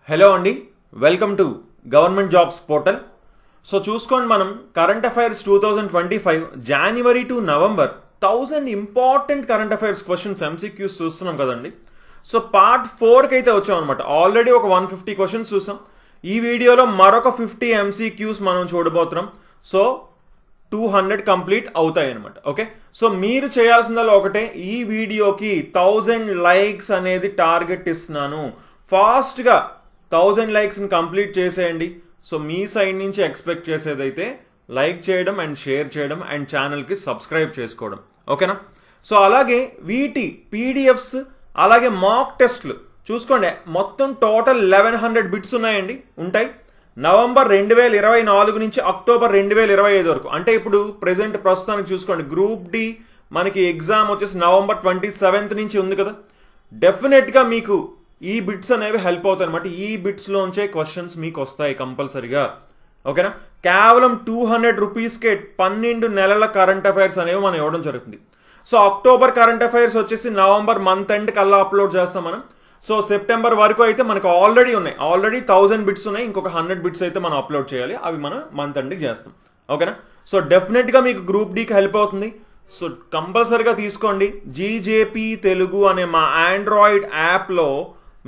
Hello అండి, welcome to government jobs portal. So చూసుకోండి, మనం current affairs 2025 January to November 1000 important current affairs questions MCQs చూస్తున్నాం కదండి. So part 4కి అయితే వచ్చాం అనమాట. ఆల్రెడీ ఒక 150 క్వశ్చన్స్ చూసాం. ఈ వీడియోలో మరొక 50 ఎంసీక్యూస్ మనం చూడబోతున్నాం. సో 200 కంప్లీట్ అవుతాయి అనమాట. ఓకే, సో మీరు చేయాల్సిందల్లా ఒకటే, ఈ వీడియోకి 1000 లైక్స్ అనేది టార్గెట్ ఇస్తున్నాను. ఫాస్ట్గా 1000 లైక్స్ని కంప్లీట్ చేసేయండి. సో మీ సైడ్ నుంచి ఎక్స్పెక్ట్ చేసేదైతే లైక్ చేయడం అండ్ షేర్ చేయడం అండ్ ఛానల్కి సబ్స్క్రైబ్ చేసుకోవడం. ఓకేనా? సో అలాగే వీటి పీడిఎఫ్స్ అలాగే మాక్ టెస్ట్లు చూసుకోండి. మొత్తం టోటల్ 1100 బిట్స్ ఉంటాయి. నవంబర్ 2024 నుంచి అక్టోబర్ 2025 వరకు. అంటే ఇప్పుడు ప్రస్తుతానికి చూసుకోండి, గ్రూప్ డి మనకి ఎగ్జామ్ వచ్చేసి నవంబర్ 27 నుంచి ఉంది కదా. డెఫినెట్గా మీకు ఈ బిట్స్ అనేవి హెల్ప్ అవుతాయి అనమాట. ఈ బిట్స్లోంచే క్వశ్చన్స్ మీకు వస్తాయి కంపల్సరిగా. ఓకేనా? కేవలం 200 రూపీస్కే 12 నెలల కరెంట్ అఫైర్స్ అనేవి మనం ఇవ్వడం జరుగుతుంది. సో అక్టోబర్ కరెంట్ అఫైర్స్ వచ్చేసి నవంబర్ మంత్ ఎండ్ కల్లా అప్లోడ్ చేస్తాం మనం. సో సెప్టెంబర్ వరకు అయితే మనకు ఆల్రెడీ 1000 బిట్స్ ఉన్నాయి. ఇంకొక 100 బిట్స్ అయితే మనం అప్లోడ్ చేయాలి. అవి మనం మంత్ ఎండ్కి చేస్తాం. ఓకేనా? సో డెఫినెట్గా మీకు గ్రూప్ డీకి హెల్ప్ అవుతుంది. సో కంపల్సరిగా తీసుకోండి. జీజేపీ తెలుగు అనే మా ఆండ్రాయిడ్ యాప్లో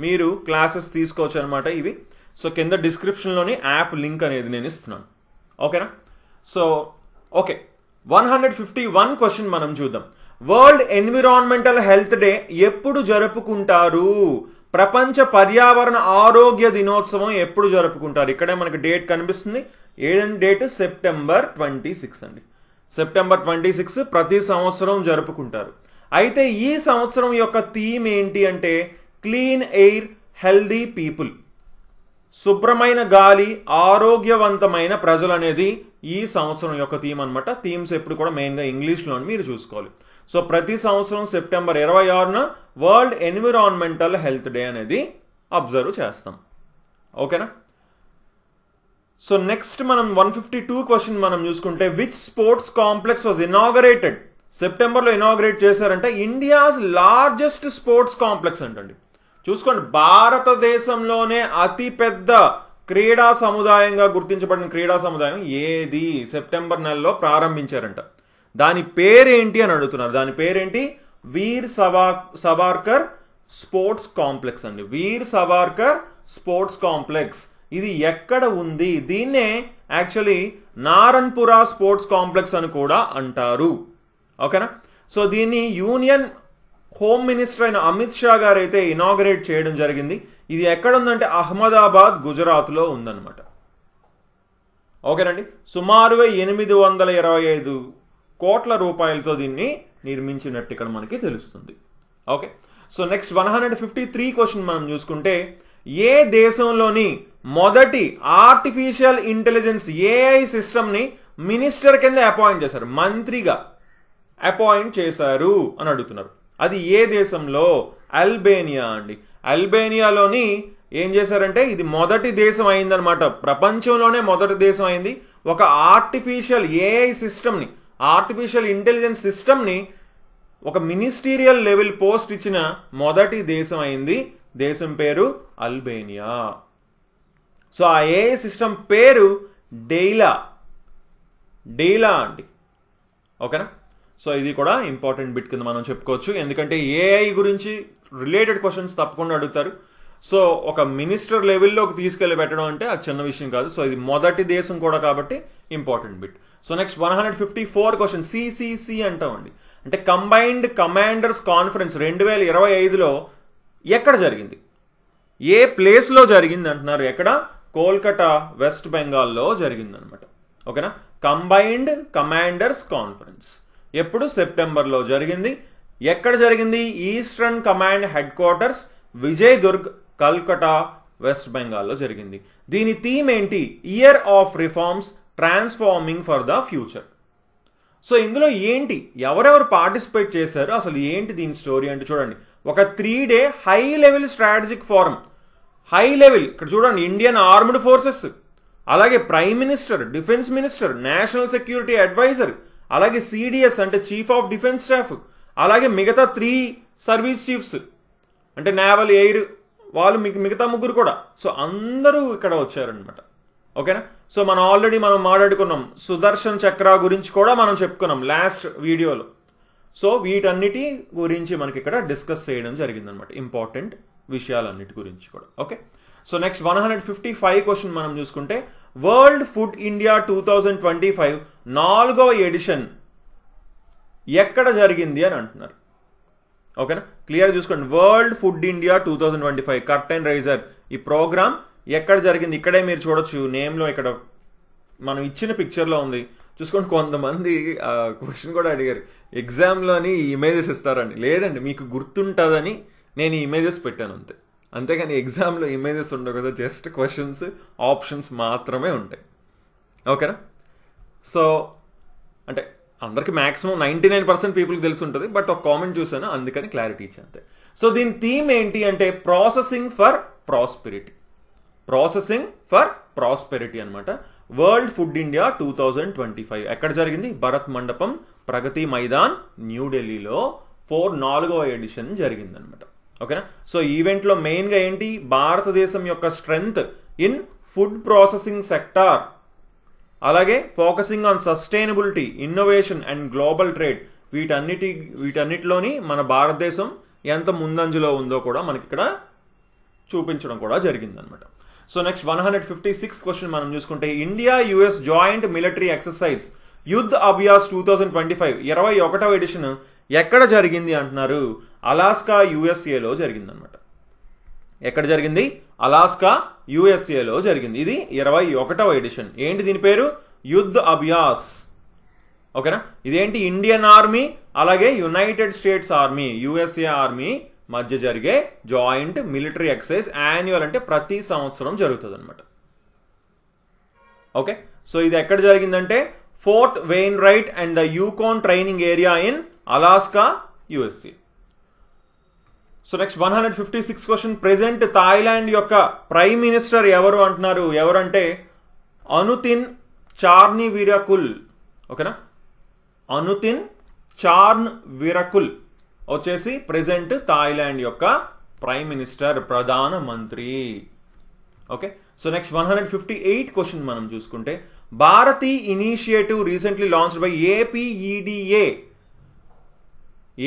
మీరు క్లాసెస్ తీసుకోవచ్చు అనమాట ఇవి. సో కింద డిస్క్రిప్షన్లోని యాప్ లింక్ అనేది నేను ఇస్తున్నాను. ఓకేనా? సో ఓకే, 151 క్వశ్చన్ మనం చూద్దాం. వరల్డ్ ఎన్విరాన్మెంటల్ హెల్త్ డే ఎప్పుడు జరుపుకుంటారు? ప్రపంచ పర్యావరణ ఆరోగ్య దినోత్సవం ఎప్పుడు జరుపుకుంటారు? ఇక్కడే మనకి డేట్ కనిపిస్తుంది. ఏదండి డేట్? సెప్టెంబర్ 26 అండి. సెప్టెంబర్ 26 ప్రతి సంవత్సరం జరుపుకుంటారు. అయితే ఈ సంవత్సరం యొక్క థీమ్ ఏంటి అంటే క్లీన్ ఎయిర్ హెల్దీ పీపుల్. శుభ్రమైన గాలి ఆరోగ్యవంతమైన ప్రజలు అనేది ఈ సంవత్సరం యొక్క థీమ్ అనమాట. థీమ్స్ ఎప్పుడు కూడా మెయిన్గా ఇంగ్లీష్లో మీరు చూసుకోవాలి. సో ప్రతి సంవత్సరం సెప్టెంబర్ 26న వరల్డ్ ఎన్విరాన్మెంటల్ హెల్త్ డే అనేది అబ్జర్వ్ చేస్తాం. ఓకేనా? సో నెక్స్ట్ మనం 152 క్వశ్చన్ మనం చూసుకుంటే, which sports complex was inaugurated? సెప్టెంబర్లో ఇనాగరేట్ చేశారంటే ఇండియాస్ లార్జెస్ట్ స్పోర్ట్స్ కాంప్లెక్స్ అంటండి. చూసుకోండి, భారతదేశంలోనే అతిపెద్ద క్రీడా సముదాయంగా గుర్తించబడిన క్రీడా సముదాయం ఏది? సెప్టెంబర్ నెలలో ప్రారంభించారంట. దాని పేరేంటి అని అడుగుతున్నారు. దాని పేరేంటి? వీర్ సవార్కర్ స్పోర్ట్స్ కాంప్లెక్స్ అండి. వీర్ సవార్కర్ స్పోర్ట్స్ కాంప్లెక్స్. ఇది ఎక్కడ ఉంది? దీన్నే యాక్చువల్లీ నారన్పురా స్పోర్ట్స్ కాంప్లెక్స్ అని కూడా అంటారు. ఓకేనా? సో దీన్ని యూనియన్ హోమ్ మినిస్టర్ అయిన అమిత్ షా గారు అయితే ఇనాగరేట్ చేయడం జరిగింది. ఇది ఎక్కడ ఉందంటే అహ్మదాబాద్, గుజరాత్లో ఉందన్నమాట. ఓకేనండి. సుమారుగా 825 కోట్ల రూపాయలతో దీన్ని నిర్మించినట్టు ఇక్కడ మనకి తెలుస్తుంది. ఓకే, సో నెక్స్ట్ 153 క్వశ్చన్ మనం చూసుకుంటే, ఏ దేశంలోని మొదటి ఆర్టిఫిషియల్ ఇంటెలిజెన్స్ ఏఐ సిస్టమ్ని మినిస్టర్ కింద అపాయింట్ చేశారు, మంత్రిగా అపాయింట్ చేశారు అని అడుగుతున్నారు. అది ఏ దేశంలో? అల్బేనియా అండి. అల్బేనియాలోని ఏం చేశారంటే ఇది మొదటి దేశం అయిందనమాట. ప్రపంచంలోనే మొదటి దేశం అయింది. ఒక ఆర్టిఫిషియల్ ఏఐ సిస్టమ్ని, ఆర్టిఫిషియల్ ఇంటెలిజెన్స్ సిస్టమ్ని ఒక మినిస్టీరియల్ లెవెల్ పోస్ట్ ఇచ్చిన మొదటి దేశం అయింది. దేశం పేరు అల్బేనియా. సో ఆ ఏఐ సిస్టమ్ పేరు డెయిలా అండి. ఓకేనా? సో ఇది కూడా ఇంపార్టెంట్ బిట్ కింద మనం చెప్పుకోవచ్చు. ఎందుకంటే ఏఐ గురించి రిలేటెడ్ క్వశ్చన్స్ తప్పకుండా అడుగుతారు. సో ఒక మినిస్టర్ లెవెల్లోకి తీసుకెళ్లి పెట్టడం అంటే అది చిన్న విషయం కాదు. సో ఇది మొదటి దేశం కూడా కాబట్టి important bit. So next 154 question CCC అంటామండి. అంటే కంబైన్డ్ కమాండర్స్ కాన్ఫరెన్స్ 2025లో ఎక్కడ జరిగింది? ఏ ప్లేస్లో జరిగింది అంటున్నారు. ఎక్కడ? కోల్కతా, వెస్ట్ బెంగాల్లో జరిగింది అనమాట. ఓకేనా? కంబైన్డ్ కమాండర్స్ కాన్ఫరెన్స్ ఎప్పుడు? సెప్టెంబర్లో జరిగింది. ఎక్కడ జరిగింది? Eastern command head quarters Vijaydurg, Calcutta, west బెంగాల్లో జరిగింది. దీని థీమ్ ఏంటి? Year of reforms transforming for the future. So ఇందులో ఏంటి, ఎవరెవరు పార్టిసిపేట్ చేశారు, అసలు ఏంటి దీని స్టోరీ అంటే చూడండి. ఒక 3 day high level strategic forum. High level ఇక్కడ చూడండి, ఇండియన్ ఆర్మ్డ్ ఫోర్సెస్, అలాగే prime minister, defence minister, national security advisor, అలాగే సిడిఎస్ అంటే చీఫ్ ఆఫ్ డిఫెన్స్ స్టాఫ్, అలాగే మిగతా 3 సర్వీస్ చీఫ్స్ అంటే నేవల్, ఎయిర్, వాళ్ళు మిగతా ముగ్గురు కూడా. సో అందరూ ఇక్కడ వచ్చారనమాట. ఓకేనా. సో మనం ఆల్రెడీ మాట్లాడుకున్నాం సుదర్శన్ చక్ర గురించి కూడా మనం చెప్పుకున్నాం లాస్ట్ వీడియోలో. సో వీటన్నిటి గురించి మనకి ఇక్కడ డిస్కస్ చేయడం జరిగిందనమాట, ఇంపార్టెంట్ విషయాలన్నిటి గురించి కూడా. ఓకే. సో నెక్స్ట్ 155 క్వశ్చన్ మనం చూసుకుంటే వరల్డ్ ఫుడ్ ఇండియా 2025 4వ ఎడిషన్ ఎక్కడ జరిగింది అని అంటున్నారు. ఓకేనా, క్లియర్ చూసుకోండి. World food India 2025 curtain raiser ఈ ప్రోగ్రామ్ ఎక్కడ జరిగింది ఇక్కడే మీరు చూడొచ్చు. నేమ్లో ఇక్కడ మనం ఇచ్చిన పిక్చర్లో ఉంది చూసుకోండి. కొంతమంది క్వశ్చన్ కూడా అడిగారు, ఎగ్జామ్లోని ఇమేజెస్ ఇస్తారండి. లేదండి, మీకు గుర్తుంటుందని నేను ఈ ఇమేజెస్ పెట్టాను అంతే. అంతేగాని ఎగ్జామ్లో ఇమేజెస్ ఉండవు కదా, జస్ట్ క్వశ్చన్స్ ఆప్షన్స్ మాత్రమే ఉంటాయి. ఓకేనా. సో అంటే అందరికి మ్యాక్సిమం 99% పీపుల్కి తెలిసి ఉంటుంది, బట్ ఒక కామెంట్ చూసాను అందుకని క్లారిటీ ఇచ్చాను అంతే. సో దీని థీమ్ ఏంటి అంటే processing for prosperity. Processing for prosperity అనమాట. వరల్డ్ ఫుడ్ ఇండియా 2025 ఎక్కడ జరిగింది? భరత్ మండపం, ప్రగతి మైదాన్, న్యూఢిల్లీలో 4వ ఎడిషన్ జరిగిందనమాట. ఓకేనా. సో ఈవెంట్లో మెయిన్గా ఏంటి, భారతదేశం యొక్క strength in food processing sector, అలాగే focusing on sustainability, innovation and global trade, వీటన్నిటిలోని మన భారతదేశం ఎంత ముందంజలో ఉందో కూడా మనకి ఇక్కడ చూపించడం కూడా జరిగిందనమాట. సో నెక్స్ట్ 156 క్వశ్చన్ మనం చూసుకుంటే India US joint military exercise Yudh Abhyas 2025 21వ ఎడిషన్ ఎక్కడ జరిగింది అంటున్నారు? అలాస్కా యుఎస్ఏలో జరిగిందనమాట. ఎక్కడ జరిగింది? అలాస్కా యుఎస్ఏలో జరిగింది. ఇది 21వ ఎడిషన్. ఏంటి దీని పేరు? యుద్ధ్ అభ్యాస్. ఓకేనా. ఇదేంటి, ఇండియన్ ఆర్మీ అలాగే United states army, USA army మధ్య జరిగే జాయింట్ మిలిటరీ ఎక్సర్సైజ్. యాన్యువల్ అంటే ప్రతి సంవత్సరం జరుగుతుంది అనమాట. ఓకే. సో ఇది ఎక్కడ జరిగిందంటే Fort Wainwright and the Yukon training area in Alaska USA. So next 156 question present Thailand యొక్క ప్రైమ్ మినిస్టర్ ఎవరు అంటున్నారు? ఎవరంటే అనుతిన్ చార్నివిరకుల్. ఓకేనా, అనుతిన్ చార్నివిరకుల్ వచ్చేసి ప్రెసెంట్ థాయిలాండ్ యొక్క ప్రైమ్ మినిస్టర్, ప్రధానమంత్రి. ఓకే. సో నెక్స్ట్ 158 క్వశ్చన్ మనం చూసుకుంటే Bharati initiative recently launched by APEDA.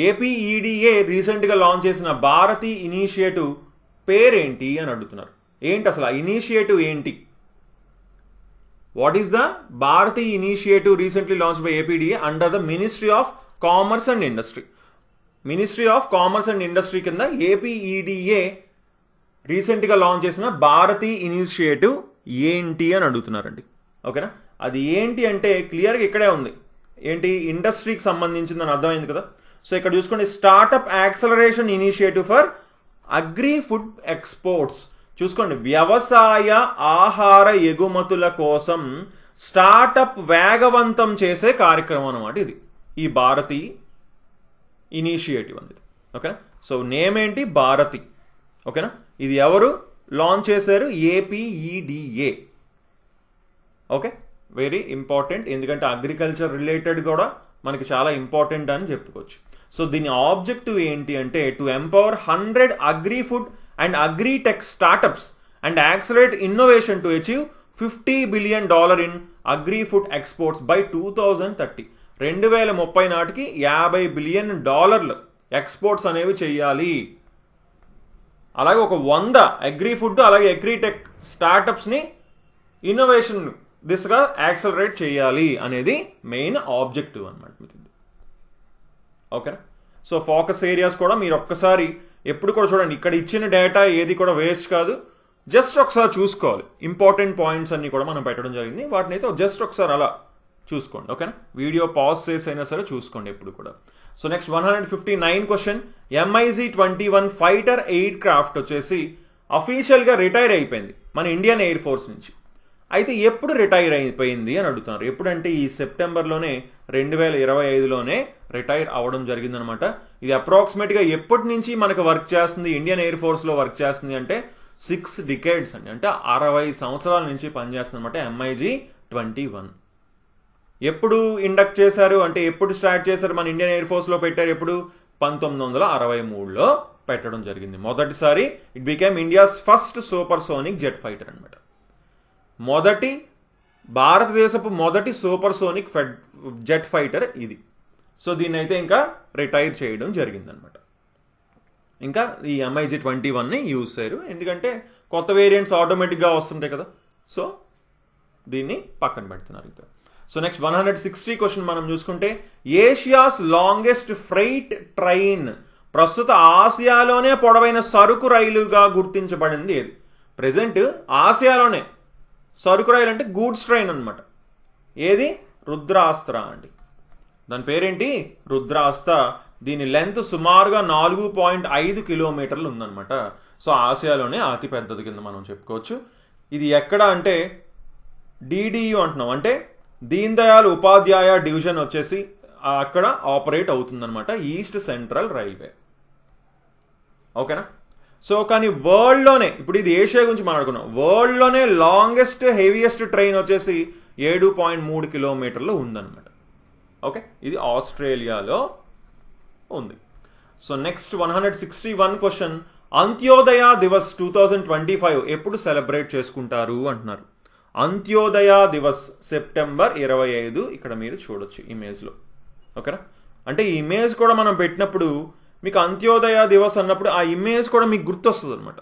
APEDA రీసెంట్గా లాంచ్ చేసిన భారతీ ఇనిషియేటివ్ పేరేంటి అని అడుగుతున్నారు. ఏంటి అసలు ఆ ఇనిషియేటివ్ ఏంటి? What is the Bharati initiative recently launched by ఏపీడిఏ under the ministry of commerce and industry. Ministry of commerce and industry కింద ఏపీఈడిఏ రీసెంట్గా లాంచ్ చేసిన భారతీ ఇనిషియేటివ్ ఏంటి అని అడుగుతున్నారండి. ఓకేనా, అది ఏంటి అంటే క్లియర్గా ఇక్కడే ఉంది. ఏంటి, ఇండస్ట్రీకి సంబంధించిందని అర్థమైంది కదా. సో ఇక్కడ చూసుకోండి, startup acceleration initiative for agri food exports. చూసుకోండి, వ్యవసాయ ఆహార ఎగుమతుల కోసం స్టార్టప్ వేగవంతం చేసే కార్యక్రమం అనమాట ఇది, ఈ భారతీ ఇనిషియేటివ్ అనేది. ఓకేనా. సో నేమ్ ఏంటి? భారతి. ఓకేనా. ఇది ఎవరు లాంచ్ చేశారు? ఏపీఈడిఏ. ఓకే, వెరీ ఇంపార్టెంట్, ఎందుకంటే అగ్రికల్చర్ రిలేటెడ్ కూడా మనకి చాలా ఇంపార్టెంట్ అని చెప్పుకోవచ్చు. సో దీని ఆబ్జెక్టివ్ ఏంటి అంటే to empower 100 agri food and agri tech startups and accelerate innovation to achieve $50 billion in agri food exports by 2030. 2030 నాటికి $50 billion ఎక్స్పోర్ట్స్ అనేవి చేయాలి. అలాగే ఒక 100 అగ్రి ఫుడ్ అలాగే అగ్రిటెక్ స్టార్టప్స్ని ఇన్నోవేషన్ దిశగా యాక్సలరేట్ చేయాలి అనేది మెయిన్ ఆబ్జెక్టివ్ అనమాట. ఓకేనా. సో ఫోకస్ ఏరియాస్ కూడా మీరు ఒక్కసారి ఎప్పుడు కూడా చూడండి, ఇక్కడ ఇచ్చిన డేటా ఏది కూడా వేస్ట్ కాదు, జస్ట్ ఒకసారి చూసుకోవాలి. ఇంపార్టెంట్ పాయింట్స్ అన్ని కూడా మనం పెట్టడం జరిగింది, వాటిని అయితే జస్ట్ ఒకసారి అలా చూసుకోండి. ఓకేనా, వీడియో పాజ్ చేసి అయినా సరే చూసుకోండి ఎప్పుడు కూడా. So next 159 question MiG-21 fighter air craft వచ్చేసి అఫీషియల్గా రిటైర్ అయిపోయింది మన ఇండియన్ ఎయిర్ ఫోర్స్ నుంచి. అయితే ఎప్పుడు రిటైర్ అయిపోయింది అని అడుగుతున్నారు. ఎప్పుడంటే ఈ సెప్టెంబర్లోనే 2025లోనే రిటైర్ అవ్వడం జరిగిందనమాట. ఇది అప్రాక్సిమేట్గా ఎప్పటి నుంచి మనకు వర్క్ చేస్తుంది, ఇండియన్ ఎయిర్ ఫోర్స్లో వర్క్ చేస్తుంది అంటే 6 decades అండి, అంటే 60 సంవత్సరాల నుంచి పనిచేస్తుంది అనమాట MiG-21. ఎప్పుడు ఇండక్ట్ చేశారు అంటే ఎప్పుడు స్టార్ట్ చేశారు మన ఇండియన్ ఎయిర్ ఫోర్స్లో పెట్టారు? ఎప్పుడు 1963లో పెట్టడం జరిగింది. మొదటిసారి it became India's first super sonic jet fighter అనమాట. భారతదేశపు మొదటి సూపర్ సోనిక్ జెట్ ఫైటర్ ఇది. సో దీన్ని అయితే ఇంకా రిటైర్ చేయడం జరిగిందనమాట. ఇంకా ఈ MiG-21ని యూజ్ చేయరు, ఎందుకంటే కొత్త వేరియంట్స్ ఆటోమేటిక్గా వస్తుంటాయి కదా, సో దీన్ని పక్కన పెడుతున్నారు ఇంకా. సో నెక్స్ట్ 160 క్వశ్చన్ మనం చూసుకుంటే, ఏషియాస్ లాంగెస్ట్ ఫ్రైట్ ట్రైన్, ప్రస్తుత ఆసియాలోనే పొడవైన సరుకు రైలుగా గుర్తించబడింది ఏది? ప్రెజెంట్ ఆసియాలోనే సరుకు రైలు అంటే గూడ్స్ ట్రైన్ అనమాట. ఏది? రుద్రాస్త్ర అండి. దాని పేరేంటి? రుద్రాస్త్ర. దీని లెంత్ సుమారుగా 4.5 కిలోమీటర్లు ఉందన్నమాట. సో ఆసియాలోనే అతి పెద్దది కింద మనం చెప్పుకోవచ్చు. ఇది ఎక్కడ అంటే DDU అంటున్నాం, అంటే దీన్ దయాళ్ ఉపాధ్యాయ డివిజన్ వచ్చేసి అక్కడ ఆపరేట్ అవుతుందన్నమాట, ఈస్ట్ సెంట్రల్ రైల్వే. ఓకేనా? సో కానీ వరల్డ్లోనే, ఇప్పుడు ఇది ఏషియా గురించి మాట్లాడుకున్నాం, వరల్డ్లోనే లాంగెస్ట్ హెవీయెస్ట్ ట్రైన్ వచ్చేసి 7.3 కిలోమీటర్లు ఉందన్నమాట. ఓకే, ఇది ఆస్ట్రేలియాలో ఉంది. So next 161 question, Antyodaya Diwas 2025 ఎప్పుడు సెలబ్రేట్ చేసుకుంటారు అంటున్నారు. అంత్యోదయ దివస్ సెప్టెంబర్ 25, ఇక్కడ మీరు చూడొచ్చు ఇమేజ్లో. ఓకేనా? అంటే ఈ ఇమేజ్ కూడా మనం పెట్టినప్పుడు మీకు అంత్యోదయ దివస్ అన్నప్పుడు ఆ ఇమేజ్ కూడా మీకు గుర్తొస్తుంది అనమాట.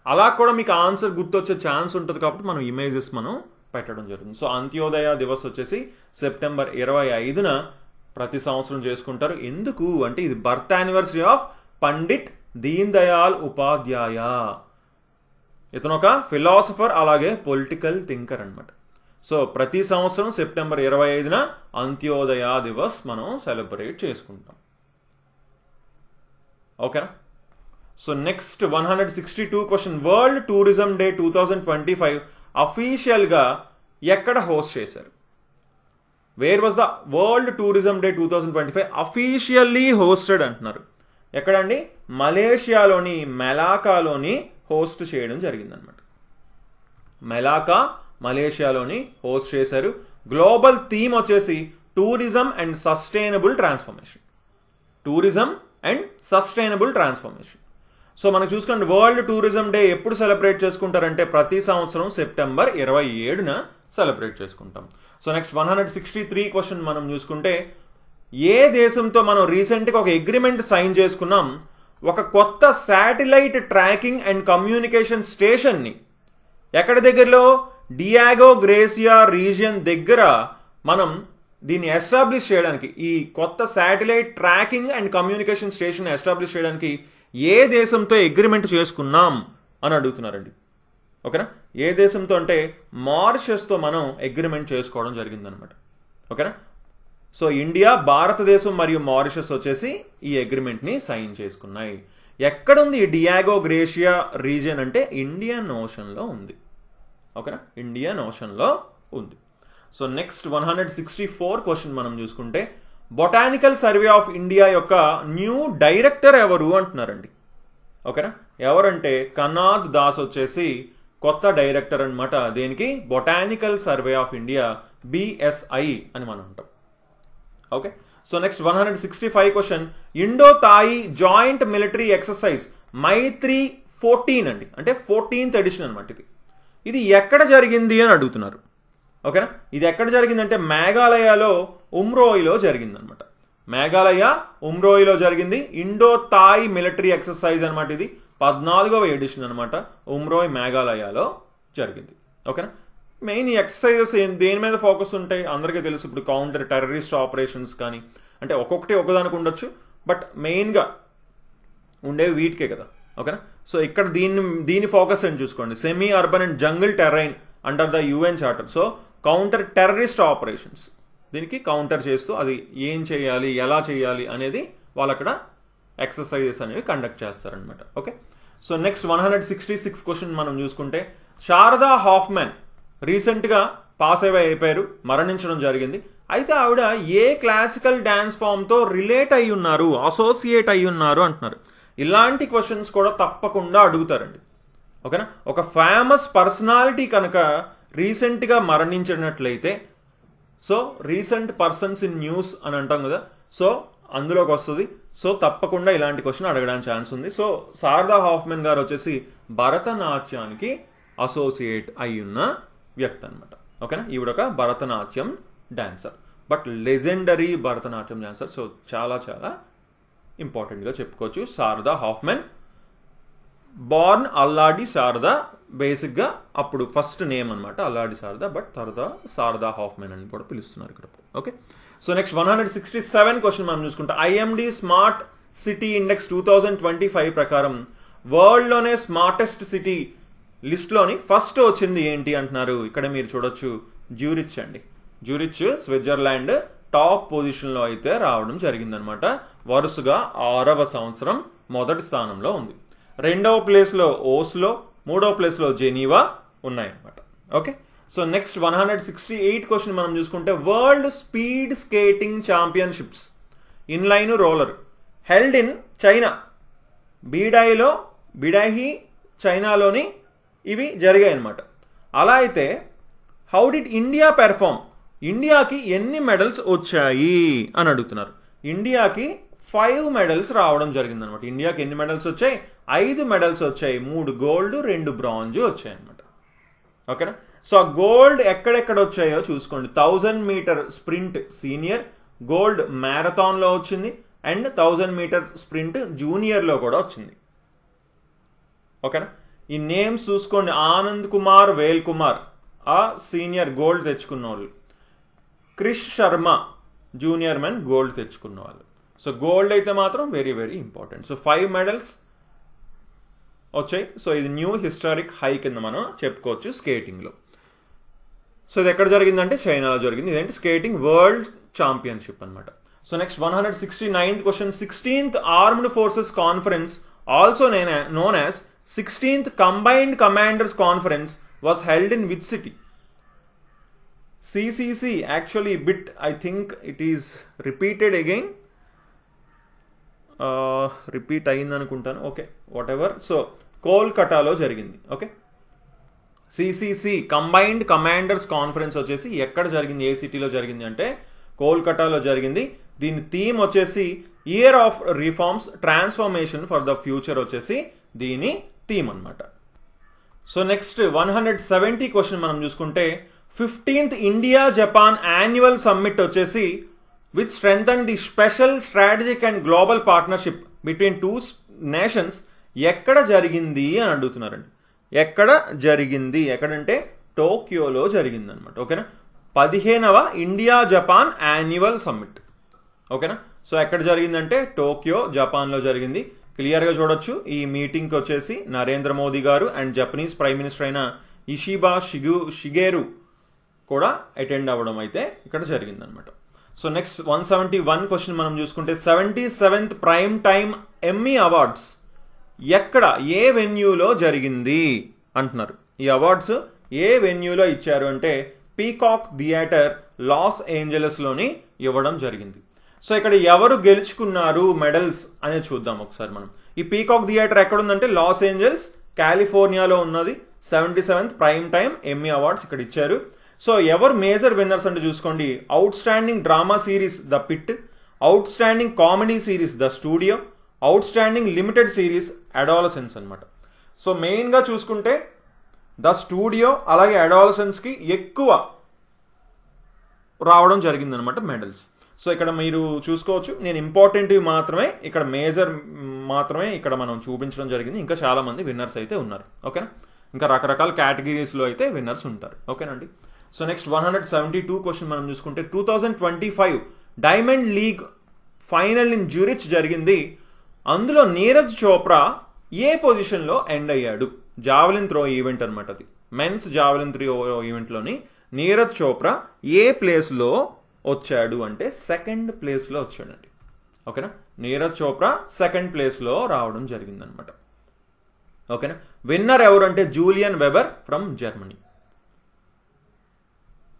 అలా కూడా మీకు ఆన్సర్ గుర్తొచ్చే ఛాన్స్ ఉంటుంది, కాబట్టి మనం ఇమేజెస్ మనం పెట్టడం జరుగుతుంది. సో అంత్యోదయ దివస్ వచ్చేసి సెప్టెంబర్ 25న ప్రతి సంవత్సరం చేసుకుంటారు. ఎందుకు అంటే ఇది birth anniversary of Pandit Deen Dayal Upadhyaya. ఇతను ఒక ఫిలాసఫర్, అలాగే పొలిటికల్ థింకర్ అనమాట. సో ప్రతి సంవత్సరం సెప్టెంబర్ 25న అంత్యోదయ దివస్ మనం సెలబ్రేట్ చేసుకుంటాం. ఓకేనా? So next 162 question, world tourism day 2025 అఫీషియల్గా ఎక్కడ హోస్ట్ చేశారు? Where was the world tourism day 2025 officially hosted అంటున్నారు. ఎక్కడండి? మలేషియాలోని మెలాకాలోని హోస్ట్ చేయడం జరిగిందనమాట. మెలాకా మలేషియాలోని హోస్ట్ చేశారు. గ్లోబల్ థీమ్ వచ్చేసి tourism and sustainable transformation. Tourism and sustainable transformation. So మనం చూసుకోండి, వరల్డ్ టూరిజం డే ఎప్పుడు సెలబ్రేట్ చేసుకుంటారంటే ప్రతి సంవత్సరం సెప్టెంబర్ 27న సెలబ్రేట్ చేసుకుంటాం. సో నెక్స్ట్ 163 క్వశ్చన్ మనం చూసుకుంటే, ఏ దేశంతో మనం రీసెంట్గా ఒక అగ్రిమెంట్ సైన్ చేసుకున్నాం, ఒక కొత్త శాటిలైట్ ట్రాకింగ్ అండ్ కమ్యూనికేషన్ స్టేషన్ని ఎక్కడ దగ్గరలో? డియాగో గ్రేసియా రీజియన్ దగ్గర మనం దీన్ని ఎస్టాబ్లిష్ చేయడానికి, ఈ కొత్త satellite tracking and communication station establish చేయడానికి ఏ దేశంతో అగ్రిమెంట్ చేసుకున్నాం అని అడుగుతున్నారండి. ఓకేనా? ఏ దేశంతో అంటే మారిషస్తో మనం అగ్రిమెంట్ చేసుకోవడం జరిగిందనమాట. ఓకేనా? సో ఇండియా, భారతదేశం మరియు మారిషస్ వచ్చేసి ఈ అగ్రిమెంట్ని సైన్ చేసుకున్నాయి. ఎక్కడుంది ఈ డియాగో గ్రేషియా రీజియన్ అంటే ఇండియన్ ఓషన్లో ఉంది. ఓకేనా? ఇండియన్ ఓషన్లో ఉంది. సో నెక్స్ట్ 164 క్వశ్చన్ మనం చూసుకుంటే, బొటానికల్ సర్వే ఆఫ్ ఇండియా యొక్క న్యూ డైరెక్టర్ ఎవరు అంటున్నారండి. ఓకేనా? ఎవరంటే కనాద్ దాస్ వచ్చేసి కొత్త డైరెక్టర్ అనమాట. దేనికి? Botanical survey of India, BSI అని మనం అంటాం. Okay. So next 165 question, Indo తాయి జాయింట్ మిలిటరీ ఎక్సర్సైజ్ మైత్రి 14 అండి, అంటే 14th ఎడిషన్ అనమాట. ఇది ఎక్కడ జరిగింది అని అడుగుతున్నారు. ఓకేనా? ఇది ఎక్కడ జరిగిందంటే మేఘాలయలో ఉమ్రోయిలో జరిగిందనమాట. మేఘాలయ ఉమ్రోయిలో జరిగింది. ఇండో తాయ్ మిలిటరీ ఎక్సర్సైజ్ అనమాట. ఇది 14వ ఎడిషన్ అనమాట. ఉమ్రోయ్ మేఘాలయలో జరిగింది. ఓకేనా? మెయిన్ ఈ ఎక్సర్సైజెస్ దేని మీద ఫోకస్ ఉంటాయి అందరికీ తెలుసు. ఇప్పుడు కౌంటర్ టెర్రరిస్ట్ ఆపరేషన్స్ కానీ, అంటే ఒక్కొక్కటి ఒకదానికి ఉండొచ్చు, బట్ మెయిన్గా ఉండేవి వీటికే కదా. ఓకేనా? సో ఇక్కడ దీని ఫోకస్ అని చూసుకోండి, semi urban and jungle terrain under the UN charter. So counter terrorist operations, దీనికి కౌంటర్ చేస్తూ అది ఏం చేయాలి, ఎలా చేయాలి అనేది వాళ్ళు అక్కడ ఎక్సర్సైజెస్ అనేవి కండక్ట్ చేస్తారనమాట. ఓకే. సో నెక్స్ట్ 166 క్వశ్చన్ మనం చూసుకుంటే, శారదా హాఫ్మ్యాన్ రీసెంట్గా పాస్ అయిపోయారు, మరణించడం జరిగింది. అయితే ఆవిడ ఏ క్లాసికల్ డ్యాన్స్ ఫామ్తో రిలేట్ అయి ఉన్నారు, అసోసియేట్ అయి ఉన్నారు అంటున్నారు. ఇలాంటి క్వశ్చన్స్ కూడా తప్పకుండా అడుగుతారండి. ఓకేనా? ఒక ఫేమస్ పర్సనాలిటీ కనుక రీసెంట్గా మరణించినట్లయితే, so recent persons in news అని అంటాం కదా, సో అందులోకి వస్తుంది. సో తప్పకుండా ఇలాంటి క్వశ్చన్ అడగడానికి ఛాన్స్ ఉంది. సో శారదా హాఫ్మెన్ గారు వచ్చేసి భరతనాట్యానికి అసోసియేట్ అయ్యున్న వ్యక్తి అనమాట. ఓకేనా, ఈవిడ ఒక Bharatanatyam dancer, but legendary Bharatanatyam dancer. So చాలా చాలా ఇంపార్టెంట్గా చెప్పుకోవచ్చు. శారదా హాఫ్మెన్, బార్న్ అల్లాడి శారదా, బేసిక్గా అప్పుడు ఫస్ట్ నేమ్ అనమాట అల్లాడి శారదా, బట్ తర్వాత శారదా హాఫ్మెన్ అని కూడా పిలుస్తున్నారు ఇక్కడ. ఓకే, సో నెక్స్ట్ 167 క్వశ్చన్ మనం చూసుకుంటే ఐఎండి స్మార్ట్ సిటీ ఇండెక్స్ 2025 ప్రకారం వరల్డ్లోనే స్మార్టెస్ట్ సిటీ లిస్ట్లోని ఫస్ట్ వచ్చింది ఏంటి అంటున్నారు. ఇక్కడ మీరు చూడొచ్చు జ్యూరిచ్ అండి. జ్యూరిచ్ స్విట్జర్లాండ్ టాప్ పొజిషన్లో అయితే రావడం జరిగిందనమాట. వరుసగా 6వ సంవత్సరం మొదటి స్థానంలో ఉంది. 2వ ప్లేస్లో ఓస్లో, 3వ ప్లేస్లో జెనీవా ఉన్నాయన్నమాట. ఓకే, సో నెక్స్ట్ 168 క్వశ్చన్ మనం చూసుకుంటే world speed skating championships inline roller held in China, Beidaihe చైనాలోని ఇవి జరిగాయి అన్నమాట. అలా అయితే హౌ డిడ్ ఇండియా పెర్ఫామ్, ఇండియాకి ఎన్ని మెడల్స్ వచ్చాయి అని అడుగుతున్నారు. ఇండియాకి 5 మెడల్స్ రావడం జరిగిందనమాట. ఇండియాకి ఎన్ని మెడల్స్ వచ్చాయి? 5 మెడల్స్ వచ్చాయి. 3 గోల్డ్ 2 బ్రాంజ్ వచ్చాయి అనమాట. ఓకేనా, సో ఆ గోల్డ్ ఎక్కడెక్కడ వచ్చాయో చూసుకోండి. 1000 మీటర్ స్ప్రింట్ సీనియర్ గోల్డ్ మ్యారథాన్లో వచ్చింది, అండ్ 1000 మీటర్ స్ప్రింట్ జూనియర్లో కూడా వచ్చింది. ఓకేనా, ఈ నేమ్స్ చూసుకోండి. ఆనంద్ కుమార్, వేల్ కుమార్ ఆ సీనియర్ గోల్డ్ తెచ్చుకున్న వాళ్ళు, Krish Sharma junior men gold తెచ్చుకున్న వాళ్ళు. సో గోల్డ్ అయితే మాత్రం very very important. So 5 medals వచ్చాయి. సో ఇది న్యూ హిస్టారిక్ హై కింద మనం చెప్పుకోవచ్చు స్కేటింగ్లో. సో ఇది ఎక్కడ జరిగిందంటే చైనాలో జరిగింది. ఇదేంటి స్కేటింగ్ వరల్డ్ ఛాంపియన్షిప్ అనమాట. So next 169th question 16th armed forces conference also known as 16th combined commanders conference was held in which city? CCC actually bit, I think it is repeated again. Repeat అయింది అనుకుంటాను. Okay, what ever. So కోల్కతాలో జరిగింది. Okay, CCC combined commanders conference వచ్చేసి ఎక్కడ జరిగింది, ఏ సిటీలో జరిగింది అంటే కోల్కతాలో జరిగింది. దీని థీమ్ వచ్చేసి year of reforms transformation for the future వచ్చేసి దీని థీమ్ అనమాట. సో నెక్స్ట్ 170 క్వశ్చన్ మనం చూసుకుంటే 15th India Japan annual summit వచ్చేసి which strengthen the special strategic and global partnership between 2 nations ఎక్కడ జరిగింది అని అడుగుతున్నారండి. ఎక్కడ జరిగింది, ఎక్కడంటే టోక్యోలో జరిగింది అనమాట. ఓకేనా, 15వ ఇండియా జపాన్ యాన్యువల్ సమ్మిట్. ఓకేనా, సో ఎక్కడ జరిగిందంటే టోక్యో జపాన్లో జరిగింది. క్లియర్గా చూడొచ్చు. ఈ మీటింగ్కి వచ్చేసి నరేంద్ర మోదీ గారు అండ్ జపనీస్ ప్రైమ్ మినిస్టర్ అయిన ఇషిబా షిగేరు కూడా అటెండ్ అవ్వడం అయితే ఇక్కడ జరిగిందనమాట. సో నెక్స్ట్ 171 క్వశ్చన్ మనం చూసుకుంటే 77th prime time Emmy awards ఎక్కడ, ఏ వెన్యూలో జరిగింది అంటున్నారు. ఈ అవార్డ్స్ ఏ వెన్యూలో ఇచ్చారు అంటే పీకాక్ థియేటర్ లాస్ ఏంజలస్లోని ఇవ్వడం జరిగింది. సో ఇక్కడ ఎవరు గెలుచుకున్నారు మెడల్స్ అనేది చూద్దాం ఒకసారి మనం. ఈ పీకాక్ థియేటర్ ఎక్కడుందంటే లాస్ ఏంజల్స్ కాలిఫోర్నియాలో ఉన్నది. 77th prime time Emmy awards ఇక్కడ ఇచ్చారు. సో ఎవరు మేజర్ విన్నర్స్ అంటే చూసుకోండి. Outstanding drama series the pit, outstanding comedy series the studio, outstanding limited series adolescence అనమాట. సో మెయిన్గా చూసుకుంటే ద స్టూడియో అలాగే అడాలసెన్స్కి ఎక్కువ రావడం జరిగిందనమాట మెడల్స్. సో ఇక్కడ మీరు చూసుకోవచ్చు. నేను ఇంపార్టెంట్వి మాత్రమే ఇక్కడ మేజర్ మాత్రమే ఇక్కడ మనం చూపించడం జరిగింది. ఇంకా చాలా మంది విన్నర్స్ అయితే ఉన్నారు. ఓకేనా, ఇంకా రకరకాల కేటగిరీస్లో అయితే విన్నర్స్ ఉంటారు. ఓకేనండి. సో నెక్స్ట్ 172 క్వశ్చన్ మనం చూసుకుంటే 2025 diamond league final in Zurich జరిగింది. అందులో నీరజ్ చోప్రా ఏ పొజిషన్లో ఎండ్ అయ్యాడు? జావెలిన్ త్రో ఈవెంట్ అనమాట. అది మెన్స్ జావెలిన్ త్రో ఈవెంట్లోని నీరజ్ చోప్రా ఏ ప్లేస్లో వచ్చాడు అంటే 2nd ప్లేస్లో వచ్చాడండి. ఓకేనా, నీరజ్ చోప్రా 2nd ప్లేస్లో రావడం జరిగిందనమాట. ఓకేనా, విన్నర్ ఎవరు అంటే Julian weber from Germany.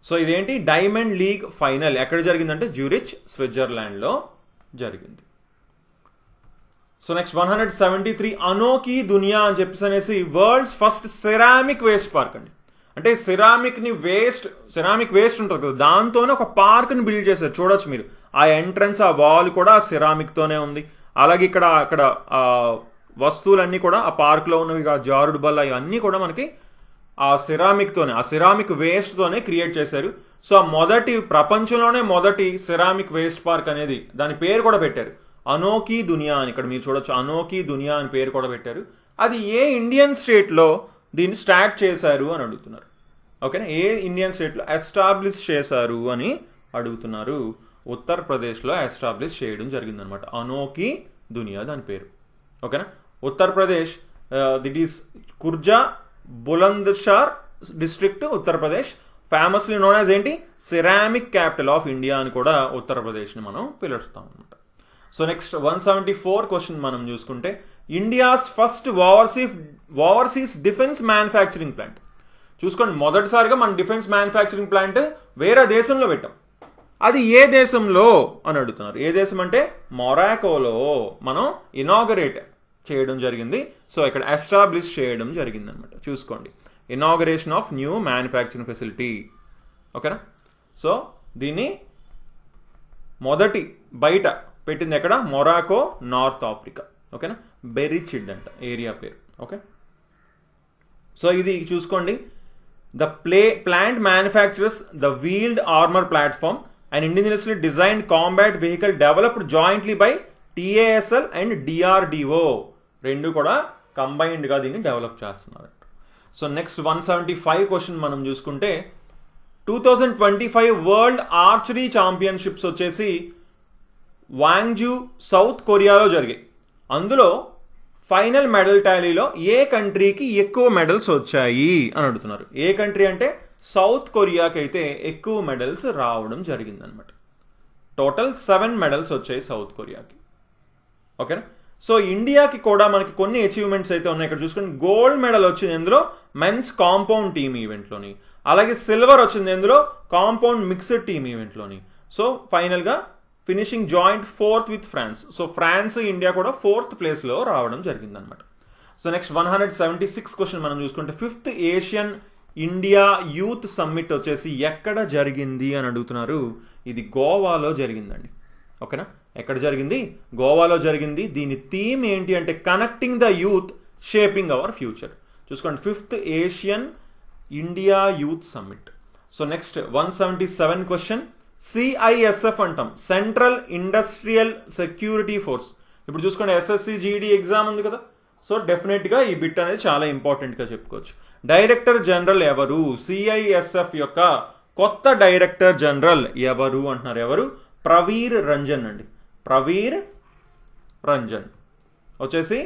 So ఇదేంటి డైమండ్ లీగ్ ఫైనల్ ఎక్కడ జరిగిందంటే జ్యూరిచ్ స్విట్జర్లాండ్లో జరిగింది. సో నెక్స్ట్ 173 అనోఖీ దునియా అని చెప్పేసి అనేసి world's first ceramic waste park అండి. అంటే సెరామిక్ వేస్ట్ ఉంటుంది కదా, దాంతోనే ఒక పార్క్ని బిల్డ్ చేశారు. చూడొచ్చు మీరు ఆ ఎంట్రన్స్ ఆ వాల్ కూడా సిరామిక్తోనే ఉంది. అలాగే అక్కడ వస్తువులన్నీ కూడా ఆ పార్క్లో ఉన్నవి జారుడు బల్ల ఇవన్నీ కూడా మనకి ఆ సిరామిక్ వేస్ట్తోనే క్రియేట్ చేశారు. సో ప్రపంచంలోనే మొదటి సిరామిక్ వేస్ట్ పార్క్ అనేది దాని పేరు కూడా పెట్టారు, అనోఖీ దునియా అని. ఇక్కడ మీరు చూడొచ్చు, అనోఖీ దునియా అని పేరు కూడా పెట్టారు. అది ఏ ఇండియన్ స్టేట్లో దీన్ని స్టార్ట్ చేశారు అని అడుగుతున్నారు. ఓకేనా, ఏ ఇండియన్ స్టేట్లో ఎస్టాబ్లిష్ చేశారు అని అడుగుతున్నారు. ఉత్తరప్రదేశ్లో ఎస్టాబ్లిష్ చేయడం జరిగిందనమాట, అనోఖీ దునియా దాని పేరు. ఓకేనా, Uttar Pradesh, that is Khurja Bulandshahr district, Uttar Pradesh. Famously known as ఏంటి, సిరామిక్ క్యాపిటల్ ఆఫ్ ఇండియా అని కూడా ఉత్తరప్రదేశ్ని మనం పిలుస్తాం అనమాట. సో నెక్స్ట్ 174 క్వశ్చన్ మనం చూసుకుంటే, India's first overseas defence manufacturing plant. చూసుకోండి, మొదటిసారిగా మన డిఫెన్స్ మ్యానుఫ్యాక్చరింగ్ ప్లాంట్ వేరే దేశంలో పెట్టాం. అది ఏ దేశంలో అని అడుగుతున్నారు. ఏ దేశం అంటే మొరాకోలో మనం ఇనాగరేట్ చేయడం జరిగింది. సో ఇక్కడ ఎస్టాబ్లిష్ చేయడం జరిగింది అనమాట. చూసుకోండి, inauguration of new manufacturing facility. ఓకేనా, సో దీన్ని మొదటి బయట పెట్టింది ఎక్కడ, మొరాకో, నార్త్ ఆఫ్రికా. ఓకేనా, బెరిచిడ్ అంట ఏరియా పేరు. ఓకే, సో ఇది చూసుకోండి, the plant manufacturers the wheeled armour platform and indigenously designed combat vehicle developed jointly by TASL and DRDO. రెండు కూడా కంబైన్డ్గా దీన్ని డెవలప్ చేస్తున్నారు. సో నెక్స్ట్ 175 క్వశ్చన్ మనం చూసుకుంటే, 2025 వరల్డ్ ఆర్చరీ ఛాంపియన్షిప్స్ వచ్చేసి వాంగ్జూ సౌత్ కొరియాలో జరిగాయి. అందులో ఫైనల్ మెడల్ టాలీలో ఏ కంట్రీకి ఎక్కువ మెడల్స్ వచ్చాయి అని అడుగుతున్నారు. ఏ కంట్రీ అంటే సౌత్ కొరియాకి అయితే ఎక్కువ మెడల్స్ రావడం జరిగిందనమాట. టోటల్ 7 మెడల్స్ వచ్చాయి సౌత్ కొరియాకి. ఓకేనా, సో ఇండియాకి కూడా మనకి కొన్ని అచీవ్మెంట్స్ అయితే ఉన్నాయి. ఇక్కడ చూసుకుని గోల్డ్ మెడల్ వచ్చింది ఎందులో, మెన్స్ కాంపౌండ్ టీమ్ ఈవెంట్లోని. అలాగే సిల్వర్ వచ్చింది ఎందులో, కాంపౌండ్ మిక్స్డ్ టీమ్ ఈవెంట్లోని. సో ఫైనల్గా finishing joint 4th with France. So France, India కూడా 4th ప్లేస్లో రావడం జరిగిందనమాట. సో నెక్స్ట్ 176 క్వశ్చన్ మనం చూసుకుంటే, 5th Asian India youth summit వచ్చేసి ఎక్కడ జరిగింది అని అడుగుతున్నారు. ఇది గోవాలో జరిగిందండి. ఓకేనా, ఎక్కడ జరిగింది, గోవాలో జరిగింది. దీని థీమ్ ఏంటి అంటే connecting the youth shaping our future. చూసుకోండి, 5th Asian India youth summit. So next 177 question, CISF అంటాం, సెంట్రల్ ఇండస్ట్రియల్ సెక్యూరిటీ ఫోర్స్. ఇప్పుడు చూసుకోండి, SSC GD ఎగ్జామ్ ఉంది కదా, సో డెఫినెట్గా ఈ బిట్ అనేది చాలా ఇంపార్టెంట్గా చెప్పుకోవచ్చు. డైరెక్టర్ జనరల్ ఎవరు, CISF యొక్క కొత్త డైరెక్టర్ జనరల్ ఎవరు అంటున్నారు. ఎవరు, ప్రవీర్ రంజన్ అండి. ప్రవీర్ రంజన్ వచ్చేసి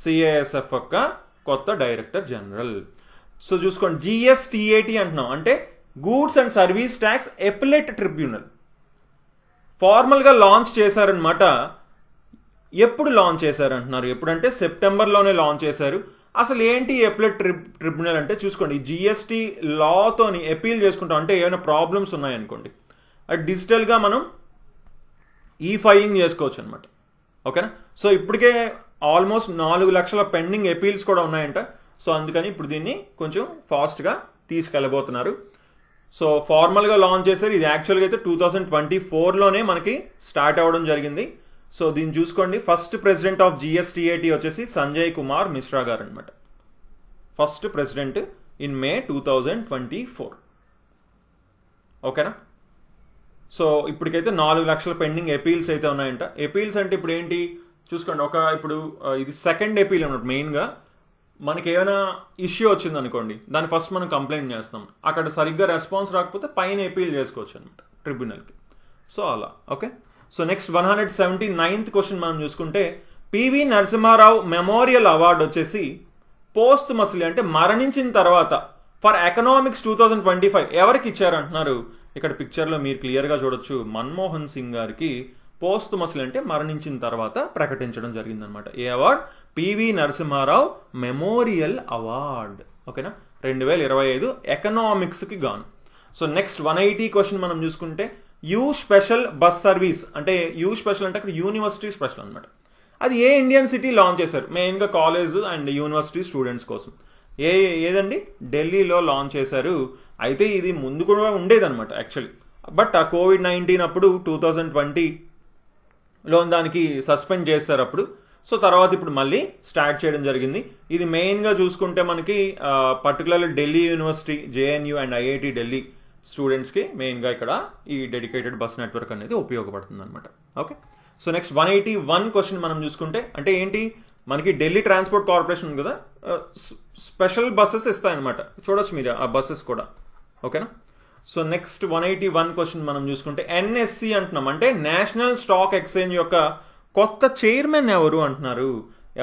CISF యొక్క కొత్త డైరెక్టర్ జనరల్. సో చూసుకోండి, GSTAT అంటున్నాం, అంటే goods and service tax appellate tribunal. ఫార్మల్గా లాంచ్ చేశారనమాట. ఎప్పుడు లాంచ్ చేశారంటున్నారు, ఎప్పుడంటే సెప్టెంబర్లోనే లాంచ్ చేశారు. అసలు ఏంటి ఎపిలెట్ ట్రిబ్యునల్ అంటే, చూసుకోండి, GST లాతోని అపీల్ చేసుకుంటాం. అంటే ఏమైనా ప్రాబ్లమ్స్ ఉన్నాయనుకోండి, అది డిజిటల్గా మనం ఫైలింగ్ చేసుకోవచ్చు అనమాట. ఓకేనా, సో ఇప్పటికే ఆల్మోస్ట్ 4 లక్షల పెండింగ్ అపీల్స్ కూడా ఉన్నాయంట. సో అందుకని ఇప్పుడు దీన్ని కొంచెం ఫాస్ట్గా తీసుకెళ్ళబోతున్నారు. సో ఫార్మల్గా లాంచ్ చేశారు. ఇది యాక్చువల్గా అయితే 2024లోనే మనకి స్టార్ట్ అవ్వడం జరిగింది. సో దీన్ని చూసుకోండి, ఫస్ట్ ప్రెసిడెంట్ ఆఫ్ GSTAT వచ్చేసి సంజయ్ కుమార్ మిశ్రా గారు అనమాట. First president in May 2024. ఓకేనా, సో ఇప్పటికైతే 4 లక్షల పెండింగ్ అపీల్స్ అయితే ఉన్నాయంట. అపీల్స్ అంటే ఇప్పుడు ఏంటి చూసుకోండి, ఇప్పుడు ఇది సెకండ్ అపీల్ అన్నమాట. మెయిన్గా మనకి ఏమైనా ఇష్యూ వచ్చింది అనుకోండి, దాన్ని ఫస్ట్ మనం కంప్లైంట్ చేస్తాం. అక్కడ సరిగ్గా రెస్పాన్స్ రాకపోతే పైన అపీల్ చేసుకోవచ్చు అనమాట ట్రిబ్యునల్కి. సో అలా. Okay, so next 179th question మనం చూసుకుంటే, PV నరసింహారావు మెమోరియల్ అవార్డు వచ్చేసి పోస్ట్ మసిలీ అంటే మరణించిన తర్వాత ఫర్ ఎకనామిక్స్ 2025 ఎవరికి ఇచ్చారంటున్నారు. ఇక్కడ పిక్చర్లో మీరు క్లియర్గా చూడొచ్చు, మన్మోహన్ సింగ్ గారికి పోస్ట్ మసిలీ అంటే మరణించిన తర్వాత ప్రకటించడం జరిగిందనమాట. ఏ award, PV Narasimha Rao memorial award. ఓకేనా, 2025 ఎకనామిక్స్కి గాను. సో నెక్స్ట్ 180 క్వశ్చన్ మనం చూసుకుంటే, యూ స్పెషల్ బస్ సర్వీస్ అంటే యూ స్పెషల్ అంటే అక్కడ యూనివర్సిటీ స్పెషల్ అనమాట. అది ఏ ఇండియన్ సిటీ లాంచ్ చేశారు, మెయిన్గా కాలేజ్ అండ్ యూనివర్సిటీ స్టూడెంట్స్ కోసం. ఏదండి, ఢిల్లీలో లాంచ్ చేశారు. అయితే ఇది ముందు కూడా ఉండేదన్నమాట. యాక్చువల్లీ బట్ ఆ COVID-19 అప్పుడు 2020లో దానికి సస్పెండ్ చేశారు అప్పుడు. సో తర్వాత ఇప్పుడు మళ్ళీ స్టార్ట్ చేయడం జరిగింది. ఇది మెయిన్గా చూసుకుంటే మనకి particularly Delhi university, JNU and IIT Delhi స్టూడెంట్స్కి మెయిన్గా ఇక్కడ ఈ డెడికేటెడ్ బస్ నెట్వర్క్ అనేది ఉపయోగపడుతుంది అనమాట. ఓకే, సో నెక్స్ట్ 181 క్వశ్చన్ మనం చూసుకుంటే, అంటే ఏంటి, మనకి ఢిల్లీ ట్రాన్స్పోర్ట్ కార్పొరేషన్ ఉంది కదా, స్పెషల్ బస్సెస్ ఇస్తాయన్నమాట. చూడొచ్చు మీరు ఆ బస్సెస్ కూడా. ఓకేనా, సో నెక్స్ట్ 181 క్వశ్చన్ మనం చూసుకుంటే NSE అంటున్నాం, అంటే నేషనల్ స్టాక్ ఎక్స్చేంజ్ యొక్క కొత్త చైర్మన్ ఎవరు అంటున్నారు.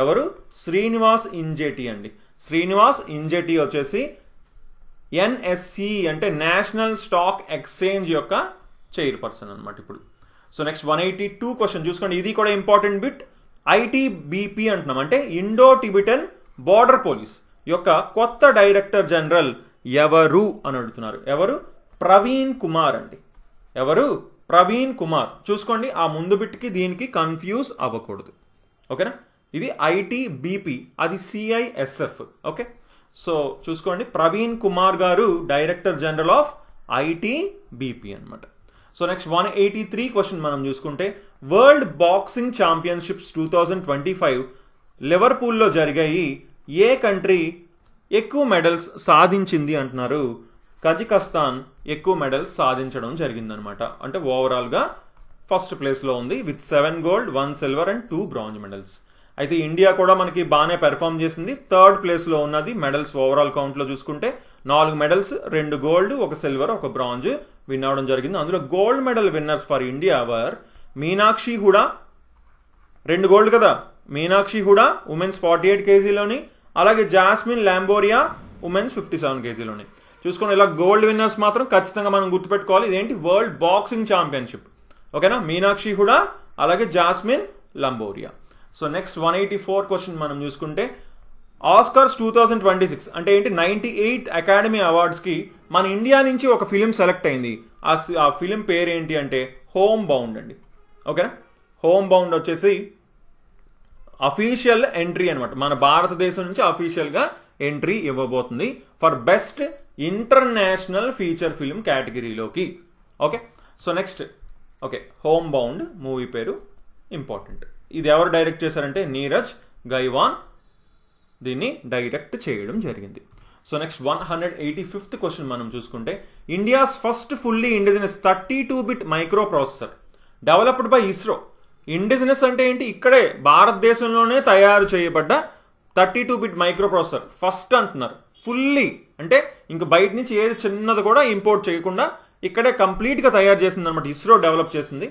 ఎవరు? శ్రీనివాస్ ఇంజెటి అండి. శ్రీనివాస్ ఇంజెటి వచ్చేసి NSE అంటే నేషనల్ స్టాక్ ఎక్స్చేంజ్ యొక్క చైర్పర్సన్ అనమాట ఇప్పుడు. సో నెక్స్ట్ 182 క్వశ్చన్ చూసుకోండి, ఇది కూడా ఇంపార్టెంట్ బిట్. ITBP అంటున్నాం, అంటే ఇండో టిబెటన్ బార్డర్ పోలీస్ యొక్క కొత్త డైరెక్టర్ జనరల్ ఎవరు అని అడుగుతున్నారు. ఎవరు? ప్రవీణ్ కుమార్ అండి. ఎవరు? ప్రవీణ్ కుమార్. చూసుకోండి, ఆ ముందు బిట్కి దీనికి కన్ఫ్యూజ్ అవ్వకూడదు. ఓకేనా, ఇది ITBP, అది CISF. ఓకే, సో చూసుకోండి, ప్రవీణ్ కుమార్ గారు డైరెక్టర్ జనరల్ ఆఫ్ ITBP అనమాట. సో నెక్స్ట్ 183 క్వశ్చన్ మనం చూసుకుంటే, వరల్డ్ బాక్సింగ్ ఛాంపియన్షిప్స్ 2025 లివర్పూల్లో జరిగాయి. ఏ కంట్రీ ఎక్కువ మెడల్స్ సాధించింది అంటున్నారు. కజకిస్తాన్ ఎక్కువ మెడల్స్ సాధించడం జరిగిందనమాట. అంటే ఓవరాల్గా ఫస్ట్ ప్లేస్లో ఉంది with 7 gold 1 silver and 2 bronze medals. అయితే ఇండియా కూడా మనకి బాగానే పెర్ఫామ్ చేసింది, థర్డ్ ప్లేస్లో ఉన్నది. మెడల్స్ ఓవరాల్ కౌంట్లో చూసుకుంటే 4 medals, 2 gold 1 silver 1 bronze win అవడం జరిగింది. అందులో gold medal winners for India were Meenakshi Hooda, 2 gold కదా, మీనాక్షి హుడా ఉమెన్స్ 48 kgలోని, అలాగే జాస్మిన్ లాంబోరియా ఉమెన్స్ 57 kgలోని. చూసుకోండి, ఇలా గోల్డ్ విన్నర్స్ మాత్రం ఖచ్చితంగా మనం గుర్తుపెట్టుకోవాలి. ఇదేంటి? World boxing championship. ఓకేనా, మీనాక్షి హుడా అలాగే jasmine Lamboria. So next 184 question మనం చూసుకుంటే, ఆస్కార్స్ 2026 అంటే ఏంటి? 98th అకాడమీ అవార్డ్స్కి మన ఇండియా నుంచి ఒక ఫిలిం సెలెక్ట్ అయింది. ఆ ఫిలిం పేరు ఏంటి అంటే హోమ్ బౌండ్ అండి. ఓకేనా, హోమ్ బౌండ్ వచ్చేసి అఫీషియల్ ఎంట్రీ అనమాట. మన భారతదేశం నుంచి అఫీషియల్గా ఎంట్రీ ఇవ్వబోతుంది for best international feature film కేటగిరీలోకి. Okay, so next okay, home bound movie పేరు ఇంపార్టెంట్. ఇది ఎవరు డైరెక్ట్ చేశారంటే నీరజ్ గైవాన్ దీన్ని డైరెక్ట్ చేయడం జరిగింది. సో నెక్స్ట్ 185th క్వశ్చన్ మనం చూసుకుంటే, India's first fully indigenous 32-bit micro processor developed by ISRO. Indigenous అంటే ఏంటి? ఇక్కడే భారతదేశంలోనే తయారు చేయబడ్డ 32-bit మైక్రో ప్రాసెసర్ ఫస్ట్ అంటున్నారు. ఫుల్లీ అంటే ఇంక బయట నుంచి ఏది చిన్నది కూడా ఇంపోర్ట్ చేయకుండా ఇక్కడే కంప్లీట్గా తయారు చేసింది అనమాట. ఇస్రో డెవలప్ చేసింది.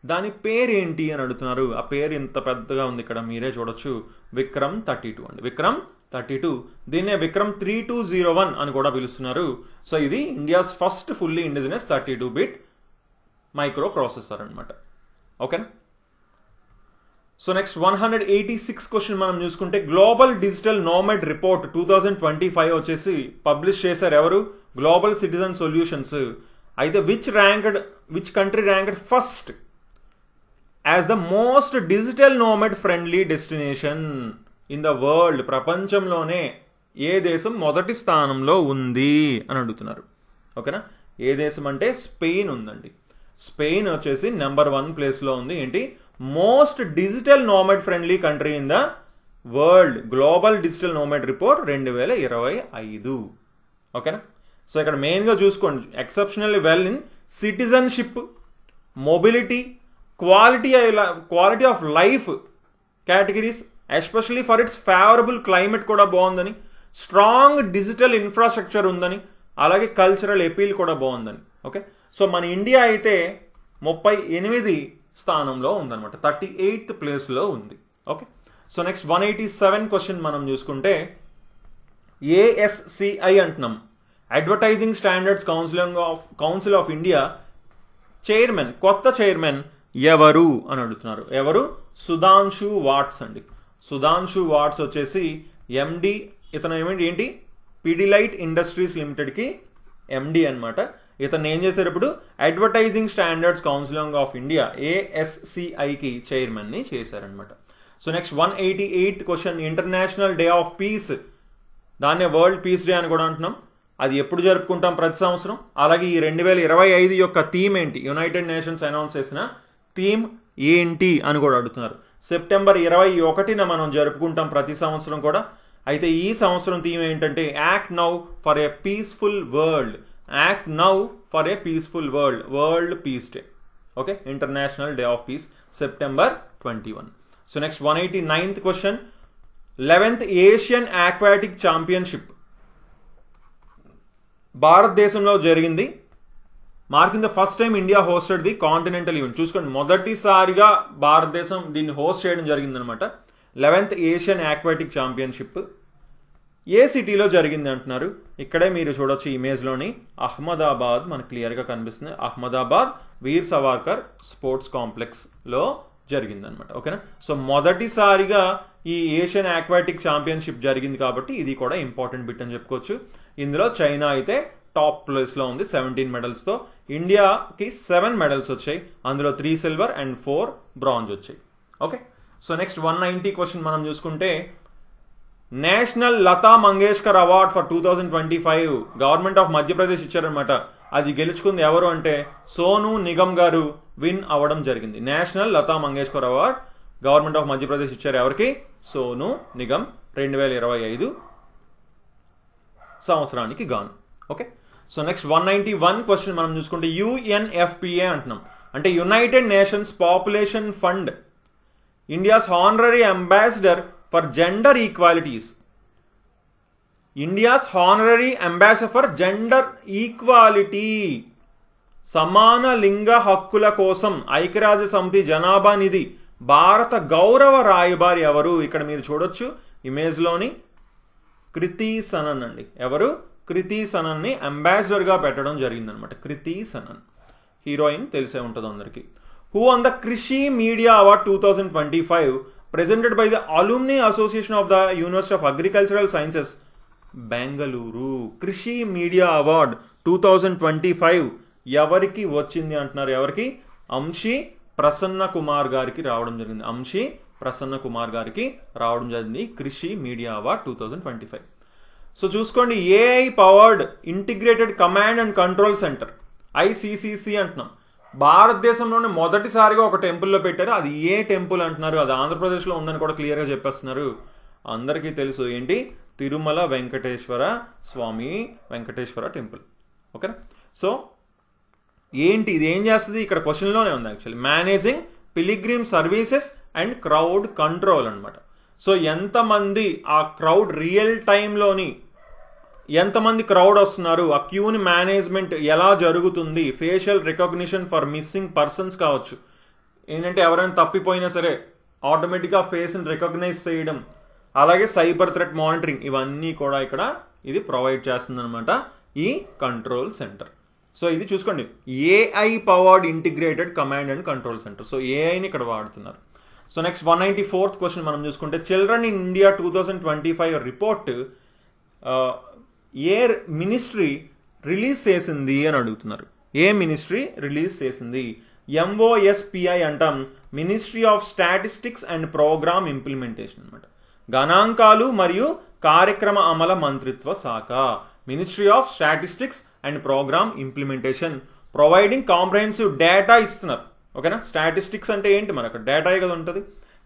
దాని పేరు ఏంటి అని అడుగుతున్నారు. ఆ పేరు ఇంత పెద్దగా ఉంది, ఇక్కడ మీరే చూడొచ్చు. విక్రమ్ 32 అండి. విక్రమ్ 32, దీన్నే విక్రమ్ 3201 అని కూడా పిలుస్తున్నారు. సో ఇది India's first fully indigenous 32-bit micro processor అనమాట. ఓకేనా, సో నెక్స్ట్ 186 క్వశ్చన్ మనం చూసుకుంటే, గ్లోబల్ డిజిటల్ నోమెడ్ రిపోర్ట్ 2025 వచ్చేసి పబ్లిష్ చేశారు. ఎవరు? Global citizen solutions. అయితే which country ranked first as the most digital nomad friendly destination in the world? ప్రపంచంలోనే ఏ దేశం మొదటి స్థానంలో ఉంది అని అడుగుతున్నారు. ఓకేనా, ఏ దేశం అంటే స్పెయిన్ ఉందండి. స్పెయిన్ వచ్చేసి నెంబర్ 1 ప్లేస్లో ఉంది. ఏంటి? Most digital nomad friendly country in the world, global digital nomad report 2025. ఓకేనా, సో ఇక్కడ మెయిన్గా చూసుకోండి, exceptionally well in citizenship, mobility, quality of life categories, especially for its favourable climate కూడా బాగుందని, స్ట్రాంగ్ డిజిటల్ ఇన్ఫ్రాస్ట్రక్చర్ ఉందని, అలాగే కల్చరల్ ఎపీల్ కూడా బాగుందని. ఓకే, సో మన ఇండియా అయితే 38 స్థానంలో ఉందన్నమాట, 38th ప్లేస్లో ఉంది. ఓకే, సో నెక్స్ట్ 187 క్వశ్చన్ మనం చూసుకుంటే, ASCI అంటున్నాం, advertising standards council of India chairman, కొత్త చైర్మన్ ఎవరు అని అడుగుతున్నారు. ఎవరు? సుధాంశు వాట్స్ అండి. సుధాంశు వాట్స్ వచ్చేసి MD. ఇతను ఏంటి? పిడిలైట్ ఇండస్ట్రీస్ లిమిటెడ్కి MD అనమాట. ఇతను ఏం చేశారు? ఇప్పుడు advertising standards council of India ASCIకి చైర్మన్ని చేశారనమాట. So next 188th question, international day of peace, దాన్నే వరల్డ్ పీస్ డే అని కూడా అంటున్నాం. అది ఎప్పుడు జరుపుకుంటాం ప్రతి సంవత్సరం, అలాగే ఈ 2025 యొక్క థీమ్ ఏంటి, యునైటెడ్ నేషన్స్ అనౌన్స్ చేసిన థీమ్ ఏంటి అని కూడా అడుగుతున్నారు. సెప్టెంబర్ 21న మనం జరుపుకుంటాం ప్రతి సంవత్సరం కూడా. అయితే ఈ సంవత్సరం థీమ్ ఏంటంటే act now for a peaceful world. Act now for a peaceful world, world peace day. Okay, international day of piece, September 21. So next 189th question, 11th Asian aquatic championship భారతదేశంలో జరిగింది. Marking the first time India hosted the continental event. చూసుకోండి, మొదటిసారిగా భారతదేశం దీన్ని host చేయడం జరిగిందనమాట. 11th Asian aquatic championship ఏ సిటీలో జరిగింది అంటున్నారు. ఇక్కడే మీరు చూడొచ్చు ఇమేజ్లోని అహ్మదాబాద్ మనకు క్లియర్గా కనిపిస్తుంది. అహ్మదాబాద్ వీర్ సవార్కర్ స్పోర్ట్స్ కాంప్లెక్స్లో జరిగిందనమాట. ఓకేనా. సో మొదటిసారిగా ఈ ఏషియన్ ఆక్వాటిక్ ఛాంపియన్షిప్ జరిగింది కాబట్టి ఇది కూడా ఇంపార్టెంట్ బిట్ అని చెప్పుకోవచ్చు. ఇందులో చైనా అయితే టాప్ ప్లేస్లో ఉంది 17 మెడల్స్తో. ఇండియాకి 7 మెడల్స్ వచ్చాయి, అందులో 3 సిల్వర్ అండ్ 4 బ్రాంజ్ వచ్చాయి. ఓకే. సో నెక్స్ట్ 190 క్వశ్చన్ మనం చూసుకుంటే, national Lata Mangeshkar award for 2025 government of Madhya Pradesh ఇచ్చారనమాట. అది గెలుచుకుంది ఎవరు అంటే సోను నిగమ్ గారు విన్ అవ్వడం జరిగింది. National Lata Mangeshkar award government of Madhya Pradesh ఇచ్చారు ఎవరికి? సోను నిగమ్ 2025 సంవత్సరానికి గాను. ఓకే. సో నెక్స్ట్ 191 క్వశ్చన్ మనం చూసుకుంటే, UNFPA అంటున్నాం అంటే United nations population fund India's honorary ambassador for gender equalities. India's honorary ambassador for gender equality, సమాన లింగ హక్కుల కోసం ఐక్యరాజ్య సమితి జనాభా నిధి భారత గౌరవ రాయబారి ఎవరు? ఇక్కడ మీరు చూడొచ్చు ఇమేజ్లోని కృతి సనన్ అండి. ఎవరు? కృతి సనన్ని అంబాసిడర్గా పెట్టడం జరిగిందనమాట. కృతి సనన్ హీరోయిన్ తెలిసే ఉంటుంది అందరికీ. హూ ఆన్ ద కృషి media award 2025 presented by the Alumni Association of the University of Agricultural Sciences, Bengaluru. కృషి మీడియా అవార్డ్ 2025 ఎవరికి వచ్చింది అంటున్నారు? ఎవరికి? అంశీ ప్రసన్న కుమార్ గారికి రావడం జరిగింది. అంశీ ప్రసన్న కుమార్ గారికి రావడం జరిగింది కృషి మీడియా అవార్డ్ 2025. సో చూసుకోండి, AI powered integrated command and control centre ICCC అంటున్నాం. భారతదేశంలోనే మొదటిసారిగా ఒక టెంపుల్లో పెట్టారు. అది ఏ టెంపుల్ అంటున్నారు? అది ఆంధ్రప్రదేశ్లో ఉందని కూడా క్లియర్గా చెప్పేస్తున్నారు. అందరికీ తెలుసు ఏంటి? తిరుమల వెంకటేశ్వర స్వామి వెంకటేశ్వర టెంపుల్. ఓకేనా. సో ఏంటి ఇది? ఏం చేస్తుంది? ఇక్కడ క్వశ్చన్లోనే ఉంది actually. Managing pilgrim services and crowd control అనమాట. సో ఎంతమంది ఆ క్రౌడ్ రియల్ టైంలోని ఎంతమంది క్రౌడ్ వస్తున్నారు, ఆ క్యూని మేనేజ్మెంట్ ఎలా జరుగుతుంది, facial recognition for missing persons కావచ్చు, ఏంటంటే ఎవరైనా తప్పిపోయినా సరే ఆటోమేటిక్గా ఫేస్ని రికగ్నైజ్ చేయడం, అలాగే సైబర్ థ్రెట్ మానిటరింగ్, ఇవన్నీ కూడా ఇక్కడ ఇది ప్రొవైడ్ చేస్తుంది అనమాట ఈ కంట్రోల్ సెంటర్. సో ఇది చూసుకోండి, AI powered integrated command and control centre. So ఏఐని ఇక్కడ వాడుతున్నారు. సో నెక్స్ట్ 194th క్వశ్చన్ మనం చూసుకుంటే, చిల్డ్రన్ ఇన్ ఇండియా 2025 రిపోర్ట్ ఏ మినిస్ట్రీ రిలీజ్ చేసింది అని అడుగుతున్నారు. ఏ మినిస్ట్రీ రిలీజ్ చేసింది? MOSPI అంటాం, ministry of statistics and programme implementation అనమాట. గణాంకాలు మరియు కార్యక్రమ అమల మంత్రిత్వ శాఖ, ministry of statistics and programme implementation, providing comprehensive data ఇస్తున్నారు. ఓకేనా. స్టాటిస్టిక్స్ అంటే ఏంటి? మనకు డేటా కదా ఉంటుంది.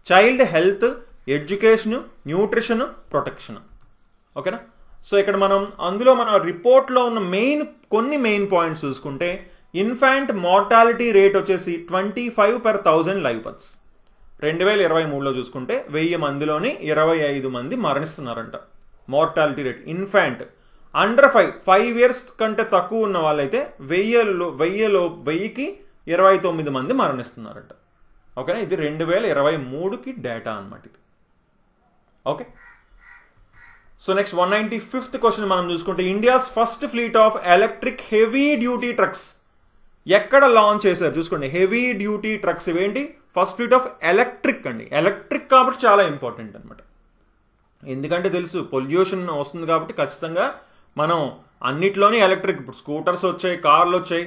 Child health, education, nutrition, protection. ఓకేనా. సో ఇక్కడ మనం అందులో మన రిపోర్ట్లో ఉన్న కొన్ని మెయిన్ పాయింట్స్ చూసుకుంటే, ఇన్ఫాంట్ మార్టాలిటీ రేట్ వచ్చేసి 25 per 1000 లైవ్ బర్త్స్. 2023లో చూసుకుంటే 1000 మందిలోని 25 మంది మరణిస్తున్నారంట mortality rate. Infant under 5 years కంటే తక్కువ ఉన్న వాళ్ళైతే 1000కి 29 మంది మరణిస్తున్నారంట. ఓకేనా. ఇది 2023కి డేటా అనమాట ఇది. Okay. So next 195th question మనం చూసుకుంటే, India's first fleet of electric heavy duty trucks ఎక్కడ లాంచ్ చేశారు? చూసుకోండి, హెవీ డ్యూటీ ట్రక్స్ ఇవేంటి? ఫస్ట్ ఫ్లీట్ ఆఫ్ ఎలక్ట్రిక్ అండి. ఎలక్ట్రిక్ కాబట్టి చాలా ఇంపార్టెంట్ అనమాట. ఎందుకంటే తెలుసు పొల్యూషన్ వస్తుంది కాబట్టి ఖచ్చితంగా మనం అన్నిట్లోనే ఎలక్ట్రిక్, ఇప్పుడు స్కూటర్స్ వచ్చాయి, కార్లు వచ్చాయి,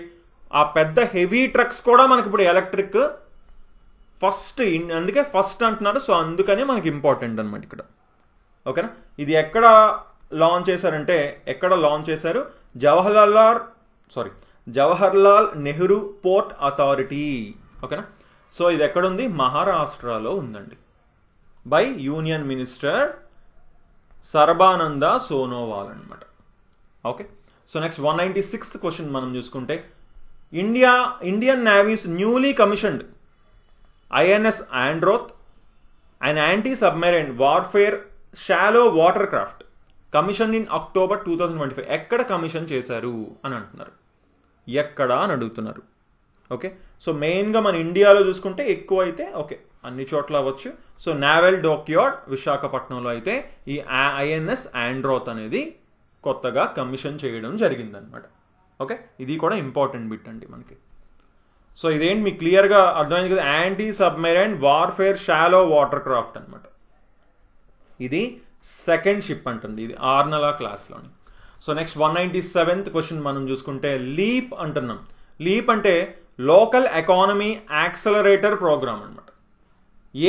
ఆ పెద్ద హెవీ ట్రక్స్ కూడా మనకి ఇప్పుడు ఎలక్ట్రిక్ ఫస్ట్, అందుకే ఫస్ట్ అంటున్నారు. సో అందుకనే మనకి ఇంపార్టెంట్ అనమాట ఇక్కడ. ఓకేనా. ఇది ఎక్కడ లాంచ్ చేశారంటే ఎక్కడ లాంచ్ చేశారు? Jawaharlal Nehru port authority. ఓకేనా? సో ఇది ఎక్కడుంది? మహారాష్ట్రలో ఉందండి. By union minister Sarbananda Sonowal అనమాట. Okay, so next 196th question మనం చూసుకుంటే Indian navy's newly commissioned INS Androth and anti submarine warfare shallow water craft commission in October 2025 ఎక్కడ కమిషన్ చేశారు అని అంటున్నారు. ఎక్కడ అని అడుగుతున్నారు. ఓకే, సో మెయిన్గా మన ఇండియాలో చూసుకుంటే ఎక్కువ అయితే ఓకే అన్ని చోట్ల అవ్వచ్చు. సో నావెల్ డాక్యార్డ్ విశాఖపట్నంలో అయితే ఈ INS ఆండ్రోత్ అనేది కొత్తగా కమిషన్ చేయడం జరిగిందనమాట. ఓకే, ఇది కూడా ఇంపార్టెంట్ బిట్ అండి మనకి. సో ఇదేంటి మీకు క్లియర్గా అర్థమైంది కదా? Anti submarine warfare shallow water craft అనమాట. ఇది సెకండ్ షిప్ అంటుంది, ఇది ఆర్నలా క్లాస్లోని. సో నెక్స్ట్ 197th క్వశ్చన్ మనం చూసుకుంటే లీప్ అంటున్నాం. లీప్ అంటే లోకల్ ఎకానమీ యాక్సలరేటర్ ప్రోగ్రామ్ అనమాట.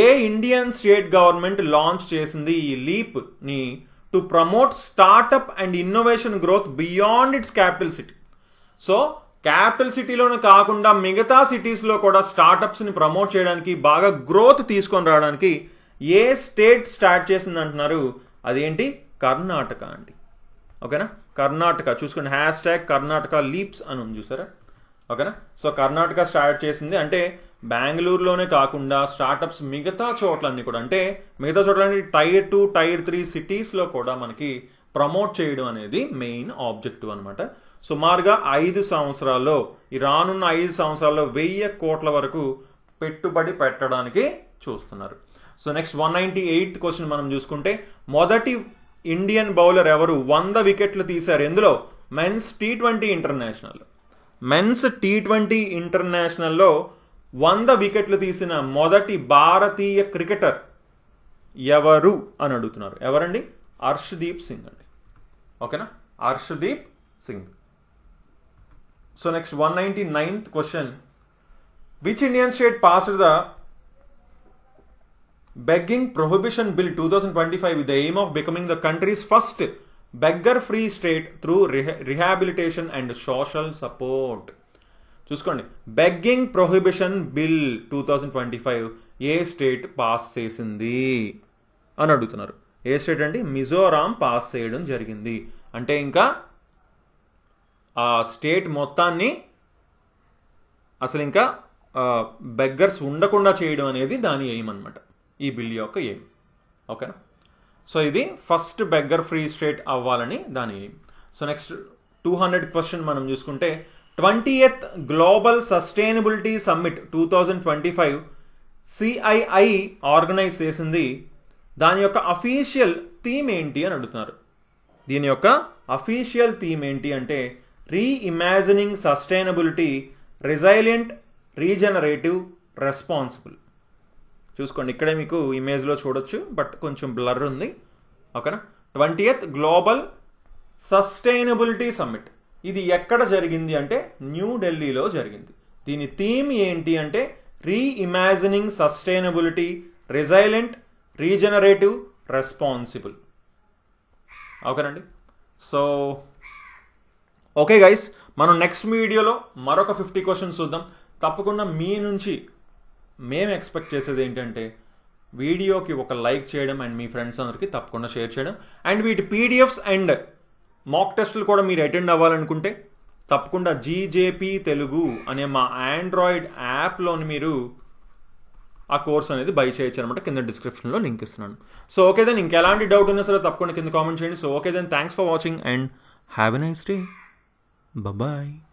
ఏ ఇండియన్ స్టేట్ గవర్నమెంట్ లాంచ్ చేసింది ఈ లీప్ని to promote startup and innovation growth beyond its capital city. So capital సిటీలోనే కాకుండా మిగతా సిటీస్లో కూడా స్టార్టప్స్ని ప్రమోట్ చేయడానికి, బాగా గ్రోత్ తీసుకొని రావడానికి ఏ స్టేట్ స్టార్ట్ చేసింది అంటున్నారు? అదేంటి? కర్ణాటక అండి. ఓకేనా? కర్ణాటక చూసుకోండి, #కర్ణాటక లీప్స్ అని ఉంది చూసారా? ఓకేనా? సో కర్ణాటక స్టార్ట్ చేసింది. అంటే బెంగళూరులోనే కాకుండా స్టార్టప్స్ మిగతా చోట్లన్నీ కూడా, అంటే మిగతా చోట్లన్నీ Tier 2, Tier 3 సిటీస్లో కూడా మనకి ప్రమోట్ చేయడం అనేది మెయిన్ ఆబ్జెక్టివ్ అనమాట. సుమారుగా 5 సంవత్సరాల్లో, ఈ రానున్న 5 సంవత్సరాల్లో 1000 కోట్ల వరకు పెట్టుబడి పెట్టడానికి చూస్తున్నారు. సో నెక్స్ట్ 198th క్వశ్చన్ మనం చూసుకుంటే మొదటి ఇండియన్ బౌలర్ ఎవరు 100 వికెట్లు తీశారు? ఎందులో? Men's T20 international. Men's T20 ఇంటర్నేషనల్లో 100 వికెట్లు తీసిన మొదటి భారతీయ క్రికెటర్ ఎవరు అని అడుగుతున్నారు. ఎవరండి? హర్షదీప్ సింగ్ అండి. ఓకేనా? Harshdeep Singh. So next 199th question which Indian state passed the Begging Prohibition Bill 2025 with the aim of becoming the country's first beggar-free state through rehabilitation and social support. చూసుకోండి, బెగ్గింగ్ ప్రొహిబిషన్ బిల్ 2025 ఏ state pass చేసింది అని అడుగుతున్నారు. ఏ state అండి? Mizoram pass చేయడం జరిగింది. అంటే ఇంకా ఆ స్టేట్ మొత్తాన్ని అసలు ఇంకా బెగ్గర్స్ ఉండకుండా చేయడం అనేది దాని ఎయిమ్ అనమాట, ఈ బిల్ యొక్క ఎయిమ్. ఓకేనా? సో ఇది ఫస్ట్ బెగ్గర్ ఫ్రీ స్టేట్ అవ్వాలని దాని ఎయిమ్. సో నెక్స్ట్ 200 క్వశ్చన్ మనం చూసుకుంటే 20th global sustainability summit 2025 CII organise చేసింది. దాని యొక్క అఫీషియల్ థీమ్ ఏంటి అని అడుగుతున్నారు. దీని యొక్క అఫీషియల్ థీమ్ ఏంటి అంటే రీఇమాజినింగ్ సస్టైనబిలిటీ, రెజైలియంట్, రీజనరేటివ్, రెస్పాన్సిబుల్. చూసుకోండి, ఇక్కడే మీకు ఇమేజ్లో చూడొచ్చు, బట్ కొంచెం బ్లర్ ఉంది. ఓకేనా? 20th గ్లోబల్ సస్టైనబిలిటీ సమ్మిట్ ఇది ఎక్కడ జరిగింది అంటే న్యూఢిల్లీలో జరిగింది. దీని థీమ్ ఏంటి అంటే రీఇమాజినింగ్ సస్టైనబిలిటీ, రెజైలెంట్, రీజనరేటివ్, రెస్పాన్సిబుల్. ఓకేనండి? సో ఓకే గైస్, మనం నెక్స్ట్ వీడియోలో మరొక 50 క్వశ్చన్స్ చూద్దాం. తప్పకుండా మీ నుంచి మేము ఎక్స్పెక్ట్ చేసేది ఏంటంటే వీడియోకి ఒక లైక్ చేయడం అండ్ మీ ఫ్రెండ్స్ అందరికీ తప్పకుండా షేర్ చేయడం. అండ్ వీటి PDFs అండ్ మాక్ టెస్టులు కూడా మీరు అటెండ్ అవ్వాలనుకుంటే తప్పకుండా GJP తెలుగు అనే మా ఆండ్రాయిడ్ యాప్లోని మీరు ఆ కోర్స్ అనేది బై చేయొచ్చు అనమాట. కింద డిస్క్రిప్షన్లో లింక్ ఇస్తున్నాను. సో ఓకే దెన్, ఇంకెలాంటి డౌట్ ఉన్నా సరే తప్పకుండా కింద కామెంట్ చేయండి. So okay then, thanks for watching and have a nice day. Bye-bye.